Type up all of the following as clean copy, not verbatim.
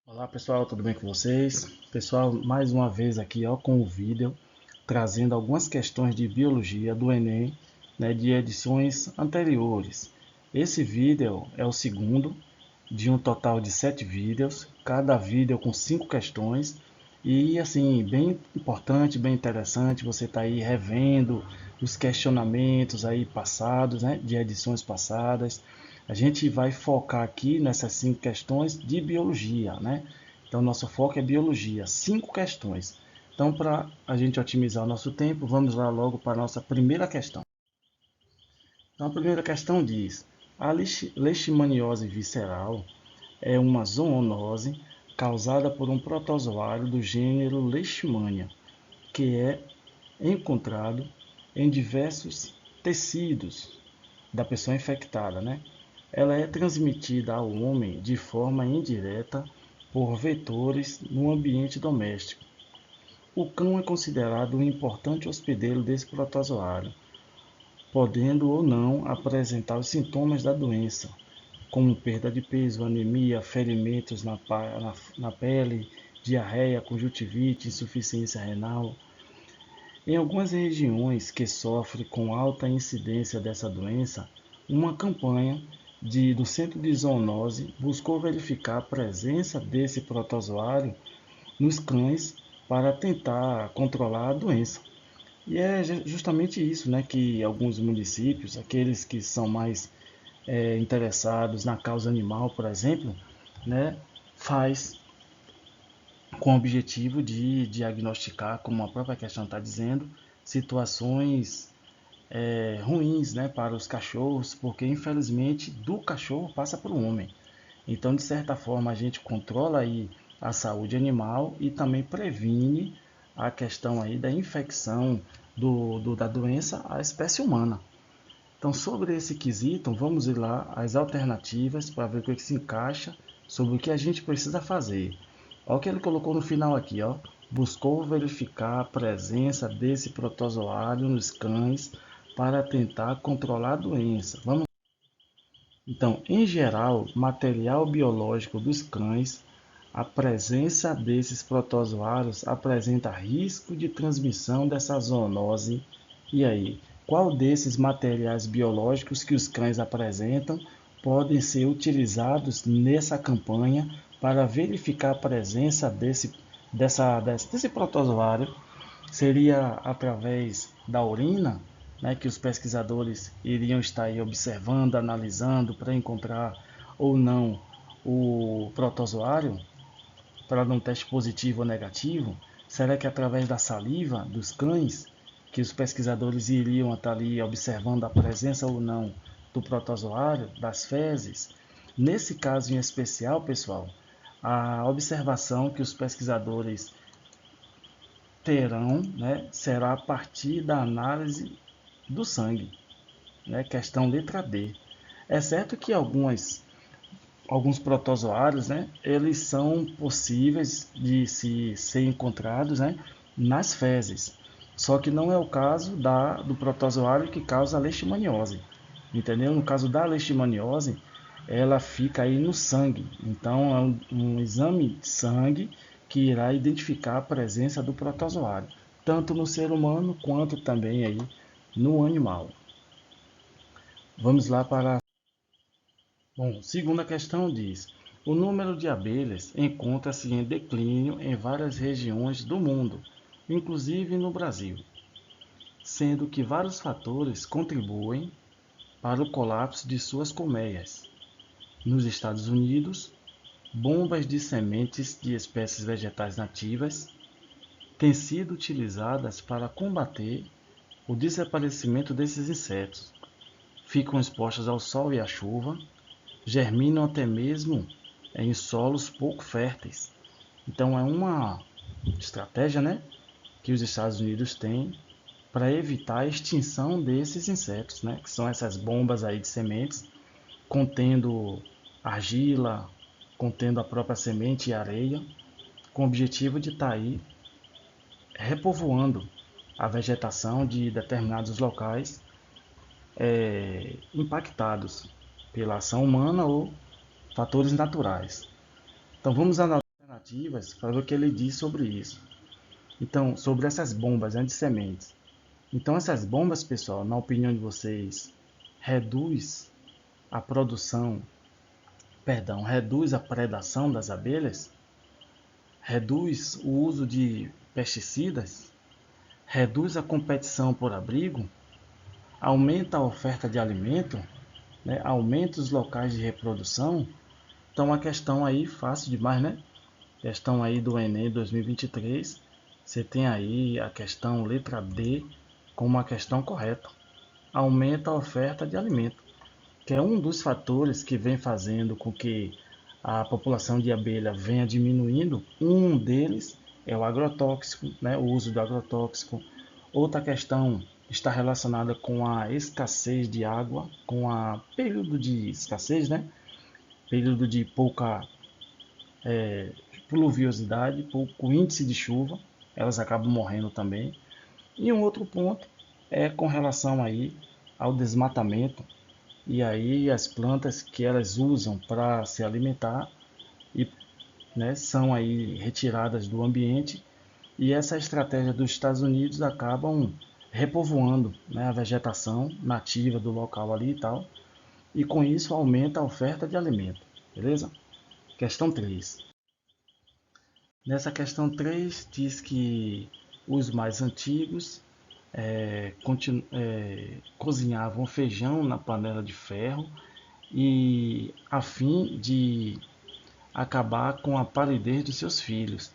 Olá pessoal, tudo bem com vocês? Pessoal, mais uma vez aqui ó, com o vídeo trazendo algumas questões de biologia do Enem, né, de edições anteriores. Esse vídeo é o segundo de um total de 7 vídeos, cada vídeo com 5 questões e assim, bem importante, bem interessante, você está aí revendo os questionamentos aí passados, né, de edições passadas. A gente vai focar aqui nessas 5 questões de biologia, né? Então, nosso foco é biologia, 5 questões. Então, para a gente otimizar o nosso tempo, vamos lá logo para a nossa primeira questão. Então, a primeira questão diz: a leishmaniose visceral é uma zoonose causada por um protozoário do gênero Leishmania, que é encontrado em diversos tecidos da pessoa infectada, né? Ela é transmitida ao homem de forma indireta por vetores no ambiente doméstico. O cão é considerado um importante hospedeiro desse protozoário, podendo ou não apresentar os sintomas da doença, como perda de peso, anemia, ferimentos na pele, diarreia, conjuntivite, insuficiência renal. Em algumas regiões que sofrem com alta incidência dessa doença, uma campanha do Centro de Zoonose buscou verificar a presença desse protozoário nos cães para tentar controlar a doença. E é justamente isso, né, que alguns municípios, aqueles que são mais interessados na causa animal, por exemplo, né, faz com o objetivo de diagnosticar, como a própria questão está dizendo, situações ruins, né, para os cachorros, porque infelizmente do cachorro passa para o homem. Então, de certa forma, a gente controla aí a saúde animal e também previne a questão aí da infecção da doença à espécie humana. Então, sobre esse quesito, vamos ir lá as alternativas para ver o que se encaixa sobre o que a gente precisa fazer. Olha o que ele colocou no final aqui, ó. Buscou verificar a presença desse protozoário nos cães para tentar controlar a doença. Vamos. Então, em geral, material biológico dos cães, a presença desses protozoários apresenta risco de transmissão dessa zoonose. E aí, qual desses materiais biológicos que os cães apresentam podem ser utilizados nessa campanha para verificar a presença desse protozoário? Seria através da urina, né, que os pesquisadores iriam estar aí observando, analisando para encontrar ou não o protozoário, para dar um teste positivo ou negativo? Será que através da saliva dos cães, que os pesquisadores iriam estar ali observando a presença ou não do protozoário, das fezes? Nesse caso em especial, pessoal, a observação que os pesquisadores terão, né, será a partir da análise do sangue, né, questão letra D. É certo que alguns protozoários, né, eles são possíveis de se ser encontrados, né, nas fezes. Só que não é o caso do protozoário que causa a leishmaniose. Entendeu? No caso da leishmaniose, ela fica aí no sangue. Então, é um exame de sangue que irá identificar a presença do protozoário, tanto no ser humano quanto também aí no animal. Vamos lá para. Bom, segunda questão diz: o número de abelhas encontra-se em declínio em várias regiões do mundo, inclusive no Brasil, sendo que vários fatores contribuem para o colapso de suas colmeias. Nos Estados Unidos, bombas de sementes de espécies vegetais nativas têm sido utilizadas para combater o desaparecimento desses insetos. Ficam expostas ao sol e à chuva, germinam até mesmo em solos pouco férteis. Então é uma estratégia, né, que os Estados Unidos têm para evitar a extinção desses insetos, né, que são essas bombas aí de sementes contendo argila, contendo a própria semente e areia, com o objetivo de estar aí repovoando a vegetação de determinados locais impactados pela ação humana ou fatores naturais. Então vamos analisar alternativas para ver o que ele diz sobre isso. Então, sobre essas bombas, né, de sementes. Então, essas bombas, pessoal, na opinião de vocês, reduz a produção, perdão, reduz a predação das abelhas? Reduz o uso de pesticidas? Reduz a competição por abrigo? Aumenta a oferta de alimento? Né? Aumenta os locais de reprodução? Então, a questão aí, fácil demais, né? Questão aí do Enem 2023, você tem aí a questão letra D como a questão correta. Aumenta a oferta de alimento, que é um dos fatores que vem fazendo com que a população de abelha venha diminuindo. Um deles é o agrotóxico, né? O uso do agrotóxico. Outra questão está relacionada com a escassez de água, com a período de escassez, né? Período de pouca pluviosidade, pouco índice de chuva, elas acabam morrendo também. E um outro ponto é com relação aí ao desmatamento, e aí as plantas que elas usam para se alimentar e, né, são aí retiradas do ambiente, e essa estratégia dos Estados Unidos acabam repovoando, né, a vegetação nativa do local ali e tal, e com isso aumenta a oferta de alimento, beleza? Questão 3. Nessa questão 3 diz que os mais antigos cozinhavam feijão na panela de ferro e a fim de acabar com a palidez dos seus filhos.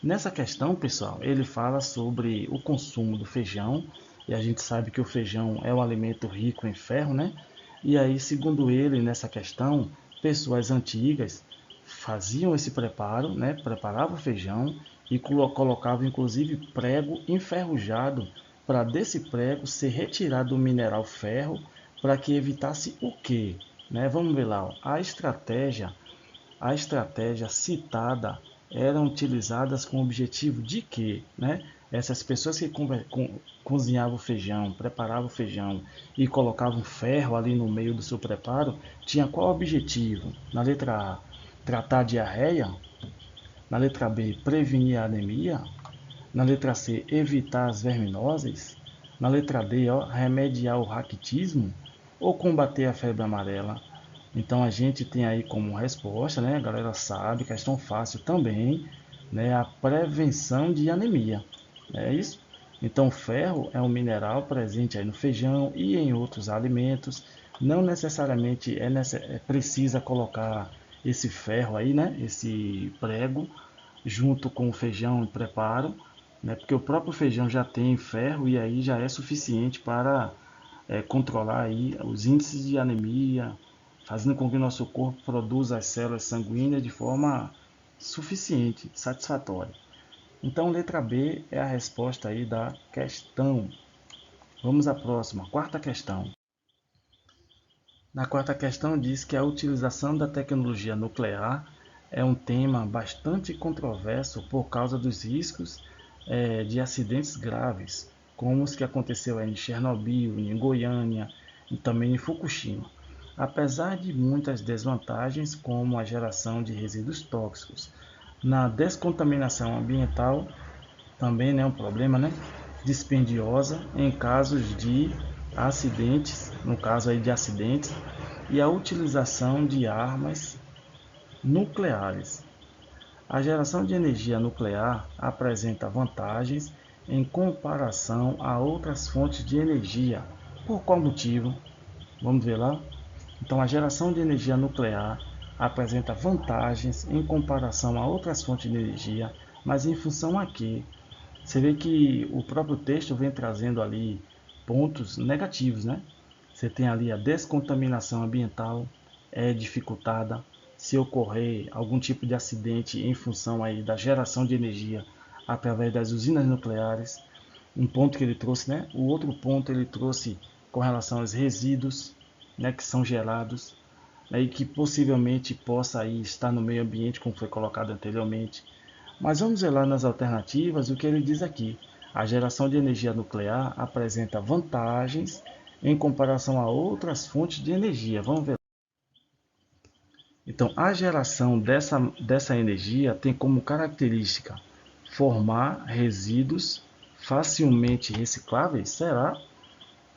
Nessa questão, pessoal, ele fala sobre o consumo do feijão, e a gente sabe que o feijão é um alimento rico em ferro, né? E aí, segundo ele, nessa questão, pessoas antigas faziam esse preparo, né? Preparavam o feijão e colocavam inclusive prego enferrujado para desse prego ser retirado o mineral ferro para que evitasse o quê? Né? Vamos ver lá, ó. A estratégia citada eram utilizadas com o objetivo de que, né, essas pessoas que cozinhavam o feijão, preparavam o feijão e colocavam ferro ali no meio do seu preparo, tinha qual objetivo? Na letra A, tratar a diarreia. Na letra B, prevenir a anemia. Na letra C, evitar as verminoses. Na letra D, ó, remediar o raquitismo ou combater a febre amarela. Então a gente tem aí como resposta, né, a galera sabe, questão fácil também, né, a prevenção de anemia. É isso? Então o ferro é um mineral presente aí no feijão e em outros alimentos. Não necessariamente precisa colocar esse ferro aí, né, esse prego, junto com o feijão em preparo, né, porque o próprio feijão já tem ferro e aí já é suficiente para controlar aí os índices de anemia, fazendo com que o nosso corpo produza as células sanguíneas de forma suficiente, satisfatória. Então, letra B é a resposta aí da questão. Vamos à próxima, quarta questão. Na quarta questão diz que a utilização da tecnologia nuclear é um tema bastante controverso por causa dos riscos de acidentes graves, como os que aconteceu em Chernobyl, em Goiânia e também em Fukushima. Apesar de muitas desvantagens, como a geração de resíduos tóxicos, na descontaminação ambiental também é um problema, né? Dispendiosa em casos de acidentes, no caso aí de acidentes, e a utilização de armas nucleares. A geração de energia nuclear apresenta vantagens em comparação a outras fontes de energia. Por qual motivo? Vamos ver lá? Então, a geração de energia nuclear apresenta vantagens em comparação a outras fontes de energia, mas em função a quê? Você vê que o próprio texto vem trazendo ali pontos negativos, né? Você tem ali a descontaminação ambiental é dificultada se ocorrer algum tipo de acidente em função aí da geração de energia através das usinas nucleares. Um ponto que ele trouxe, né? O outro ponto ele trouxe com relação aos resíduos, né, que são gerados, né, e que possivelmente possa aí estar no meio ambiente, como foi colocado anteriormente. Mas vamos ver lá nas alternativas o que ele diz aqui. A geração de energia nuclear apresenta vantagens em comparação a outras fontes de energia. Vamos ver. Então, a geração dessa energia tem como característica formar resíduos facilmente recicláveis? Será?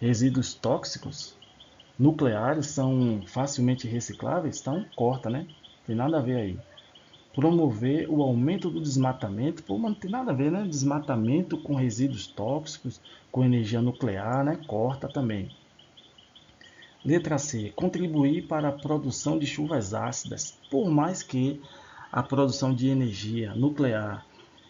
Resíduos tóxicos nucleares são facilmente recicláveis? Então, corta, né? Tem nada a ver aí. Promover o aumento do desmatamento, pô, mas não tem nada a ver, né? Desmatamento com resíduos tóxicos, com energia nuclear, né? Corta também. Letra C. Contribuir para a produção de chuvas ácidas, por mais que a produção de energia nuclear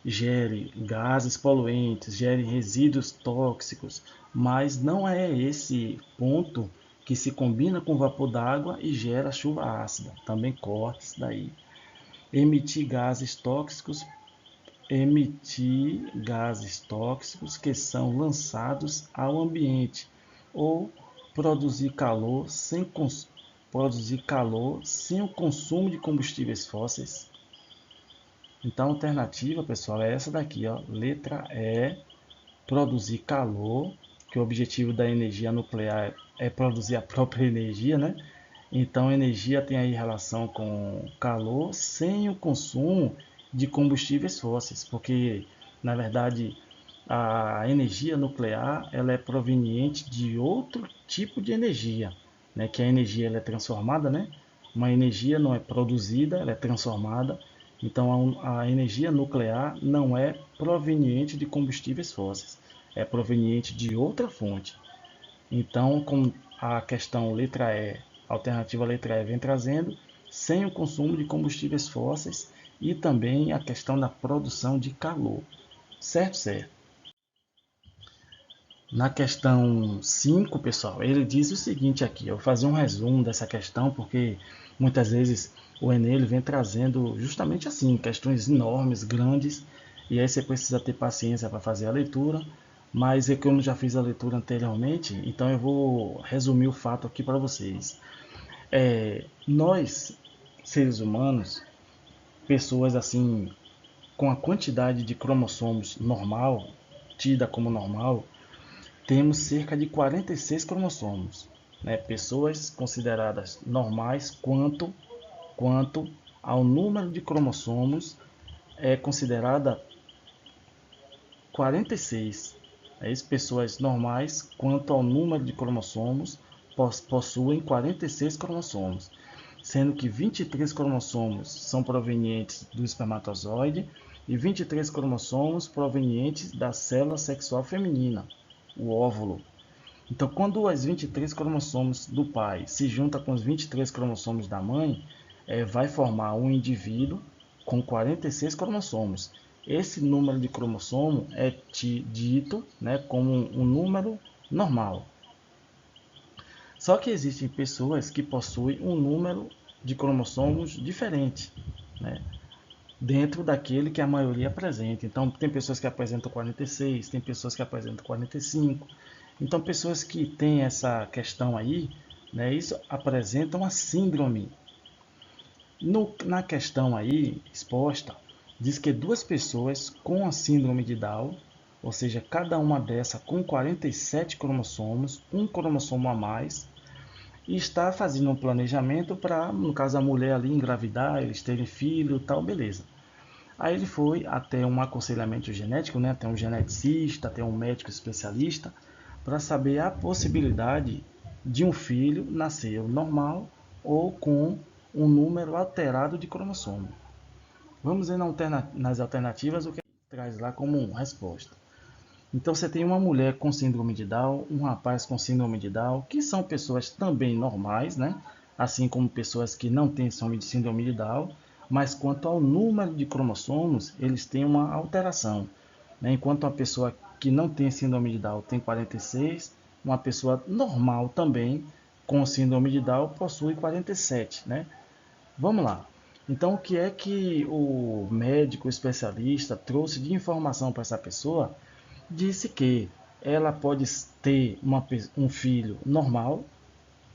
gere gases poluentes, gere resíduos tóxicos, mas não é esse ponto que se combina com o vapor d'água e gera chuva ácida. Também corta isso daí. Emitir gases tóxicos, emitir gases tóxicos que são lançados ao ambiente ou produzir calor sem o consumo de combustíveis fósseis. Então a alternativa, pessoal, é essa daqui, ó, letra E, produzir calor, que o objetivo da energia nuclear é produzir a própria energia, né? Então, energia tem aí relação com calor sem o consumo de combustíveis fósseis, porque, na verdade, a energia nuclear ela é proveniente de outro tipo de energia, né? Que a energia ela é transformada, né? Uma energia não é produzida, ela é transformada. Então, a energia nuclear não é proveniente de combustíveis fósseis, é proveniente de outra fonte. Então, como a questão letra E, a alternativa letra E vem trazendo, sem o consumo de combustíveis fósseis e também a questão da produção de calor. Certo, certo. Na questão 5, pessoal, ele diz o seguinte aqui, eu vou fazer um resumo dessa questão, porque muitas vezes o Enem ele vem trazendo justamente assim, questões enormes, grandes, e aí você precisa ter paciência para fazer a leitura, mas é que eu já fiz a leitura anteriormente, então eu vou resumir o fato aqui para vocês. Nós, seres humanos, pessoas assim, com a quantidade de cromossomos normal, tida como normal, temos cerca de 46 cromossomos, né? Pessoas consideradas normais quanto ao número de cromossomos é considerada 46. É isso, pessoas normais quanto ao número de cromossomos possuem 46 cromossomos, sendo que 23 cromossomos são provenientes do espermatozoide e 23 cromossomos provenientes da célula sexual feminina, o óvulo. Então, quando os 23 cromossomos do pai se juntam com os 23 cromossomos da mãe, vai formar um indivíduo com 46 cromossomos. Esse número de cromossomo é dito, né, como um número normal. Só que existem pessoas que possuem um número de cromossomos diferente, né, dentro daquele que a maioria apresenta. Então, tem pessoas que apresentam 46, tem pessoas que apresentam 45. Então, pessoas que têm essa questão aí, né, isso apresentam a síndrome. Na questão aí exposta, diz que duas pessoas com a síndrome de Down, ou seja, cada uma dessa com 47 cromossomos, um cromossomo a mais, e está fazendo um planejamento para, no caso a mulher ali engravidar, eles terem filho, tal, beleza. Aí ele foi até um aconselhamento genético, né, até um geneticista, até um médico especialista, para saber a possibilidade de um filho nascer normal ou com um número alterado de cromossomo. Vamos ver nas alternativas o que traz lá como resposta. Então você tem uma mulher com síndrome de Down, um rapaz com síndrome de Down, que são pessoas também normais, né? Assim como pessoas que não têm síndrome de Down, mas quanto ao número de cromossomos, eles têm uma alteração, né? Enquanto uma pessoa que não tem síndrome de Down tem 46, uma pessoa normal também com síndrome de Down possui 47, né? Vamos lá. Então, o que é que o médico especialista trouxe de informação para essa pessoa? Disse que ela pode ter um filho normal,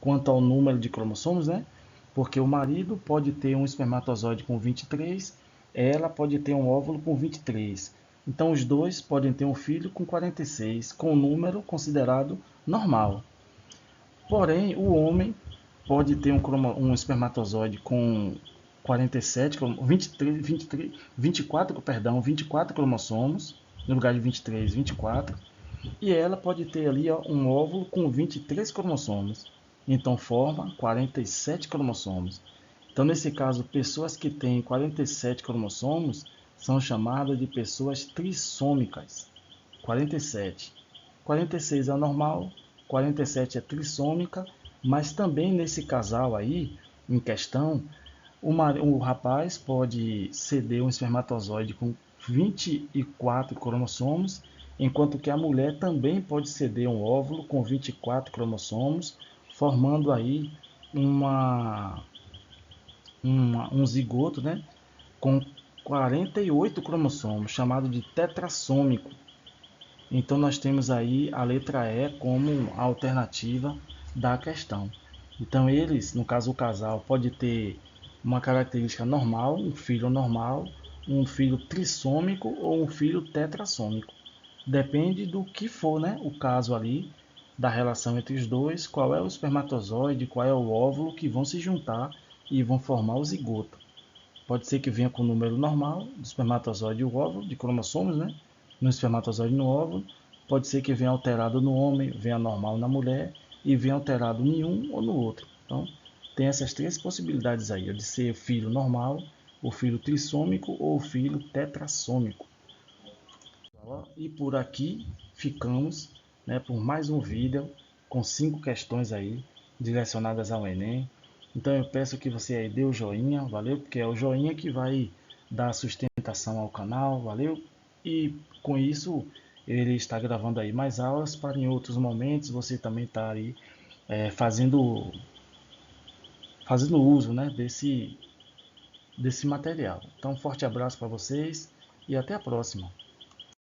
quanto ao número de cromossomos, né? Porque o marido pode ter um espermatozoide com 23, ela pode ter um óvulo com 23. Então, os dois podem ter um filho com 46, com um número considerado normal. Porém, o homem pode ter um espermatozoide com 47, 23, 23, 24, perdão, 24 cromossomos, no lugar de 23, 24. E ela pode ter ali, ó, um óvulo com 23 cromossomos. Então forma 47 cromossomos. Então, nesse caso, pessoas que têm 47 cromossomos são chamadas de pessoas trissômicas. 47. 46 é normal, 47 é trissômica, mas também nesse casal aí, em questão, o rapaz pode ceder um espermatozoide com 24 cromossomos, enquanto que a mulher também pode ceder um óvulo com 24 cromossomos, formando aí uma, um zigoto, né, com 48 cromossomos, chamado de tetrassômico. Então nós temos aí a letra E como alternativa da questão. Então eles, no caso o casal, pode ter uma característica normal, um filho normal, um filho trissômico ou um filho tetrassômico. Depende do que for, né, o caso ali, da relação entre os dois, qual é o espermatozoide, qual é o óvulo que vão se juntar e vão formar o zigoto. Pode ser que venha com o número normal do espermatozoide e o óvulo, de cromossomos, né? No espermatozoide e no óvulo. Pode ser que venha alterado no homem, venha normal na mulher e venha alterado em um ou no outro. Então, tem essas três possibilidades aí, de ser filho normal, o filho trissômico ou o filho tetrassômico. E por aqui ficamos, né, por mais um vídeo com 5 questões aí direcionadas ao Enem. Então eu peço que você aí dê o joinha, valeu? Porque é o joinha que vai dar sustentação ao canal, valeu? E com isso ele está gravando aí mais aulas para em outros momentos você também estar aí fazendo uso, né, desse material. Então um forte abraço para vocês e até a próxima.